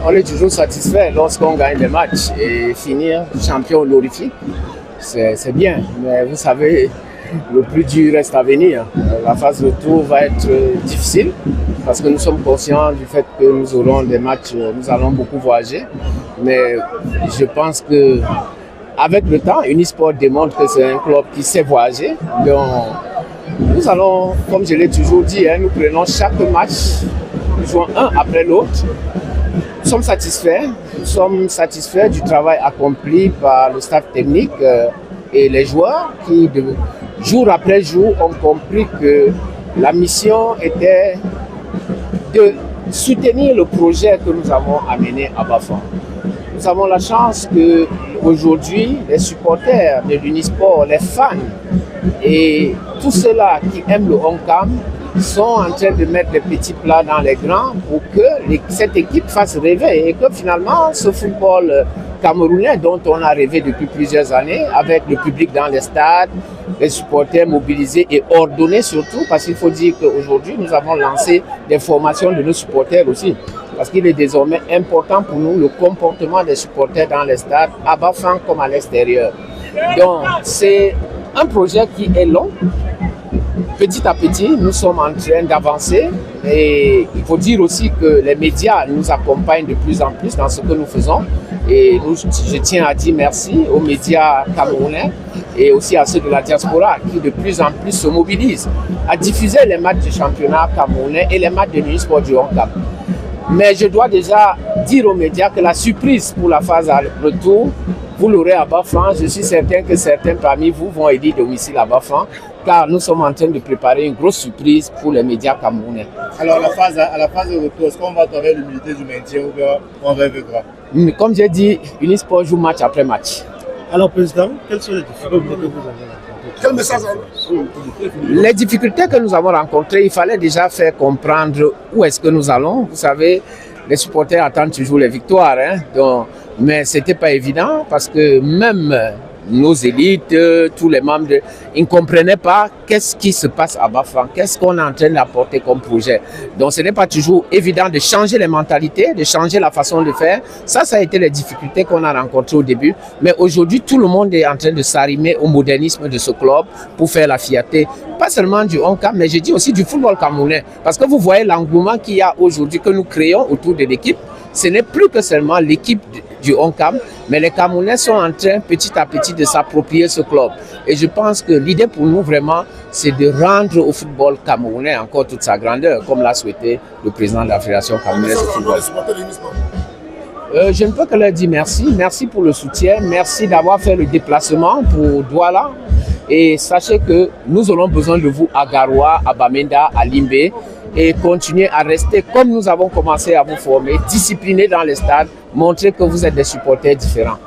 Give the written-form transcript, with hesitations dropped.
on est toujours satisfait lorsqu'on gagne des matchs et finir champion honorifique, c'est bien. Mais vous savez, le plus dur reste à venir. La phase de retour va être difficile parce que nous sommes conscients du fait que nous aurons des matchs, nous allons beaucoup voyager. Mais je pense que avec le temps, Unisport démontre que c'est un club qui sait voyager. Donc, nous allons, comme je l'ai toujours dit, nous prenons chaque match, nous jouons un après l'autre. Nous sommes satisfaits du travail accompli par le staff technique et les joueurs qui, jour après jour, ont compris que la mission était de soutenir le projet que nous avons amené à Bafang. Nous avons la chance qu'aujourd'hui, les supporters de l'Unisport, les fans et tous ceux-là qui aiment le Honkam sont en train de mettre les petits plats dans les grands pour que cette équipe fasse rêver et que finalement ce football camerounais dont on a rêvé depuis plusieurs années, avec le public dans les stades, les supporters mobilisés et ordonnés surtout, parce qu'il faut dire qu'aujourd'hui nous avons lancé des formations de nos supporters aussi, parce qu'il est désormais important pour nous le comportement des supporters dans les stades, à Bafang comme à l'extérieur. Donc c'est un projet qui est long. Petit à petit, nous sommes en train d'avancer et il faut dire aussi que les médias nous accompagnent de plus en plus dans ce que nous faisons. Et je tiens à dire merci aux médias camerounais et aussi à ceux de la diaspora qui de plus en plus se mobilisent à diffuser les matchs du championnat camerounais et les matchs de l'Unisport du Honkam. Mais je dois déjà dire aux médias que la surprise pour la phase à retour, vous l'aurez à Bafang. Je suis certain que certains parmi vous vont élire domicile à Bafang, car nous sommes en train de préparer une grosse surprise pour les médias camerounais. Alors à la phase de retour, est-ce qu'on va travailler l'humilité du maintien ou bien on rêve grand? Comme j'ai dit, Unisport joue match après match. Alors président, quelles sont les difficultés que vous avez rencontrées? Quel message? Les difficultés que nous avons rencontrées, il fallait déjà faire comprendre où est-ce que nous allons. Vous savez, les supporters attendent toujours les victoires, mais ce n'était pas évident parce que même nos élites, tous les membres, ils ne comprenaient pas qu'est-ce qui se passe à Bafang, qu'est-ce qu'on est en train d'apporter comme projet. Donc ce n'est pas toujours évident de changer les mentalités, de changer la façon de faire. Ça a été les difficultés qu'on a rencontrées au début. Mais aujourd'hui, tout le monde est en train de s'arrimer au modernisme de ce club pour faire la fierté, pas seulement du Honkam, mais je dis aussi du football camerounais. Parce que vous voyez l'engouement qu'il y a aujourd'hui, que nous créons autour de l'équipe. Ce n'est plus que seulement l'équipe du Honkam, mais les Camerounais sont en train petit à petit de s'approprier ce club. Et je pense que l'idée pour nous vraiment, c'est de rendre au football camerounais encore toute sa grandeur, comme l'a souhaité le président de la Fédération camerounaise de football. Je ne peux que leur dire merci. Merci pour le soutien. Merci d'avoir fait le déplacement pour Douala. Et sachez que nous aurons besoin de vous à Garoua, à Bamenda, à Limbe. Et continuer à rester comme nous avons commencé à vous former, disciplinés dans les stades, montrer que vous êtes des supporters différents.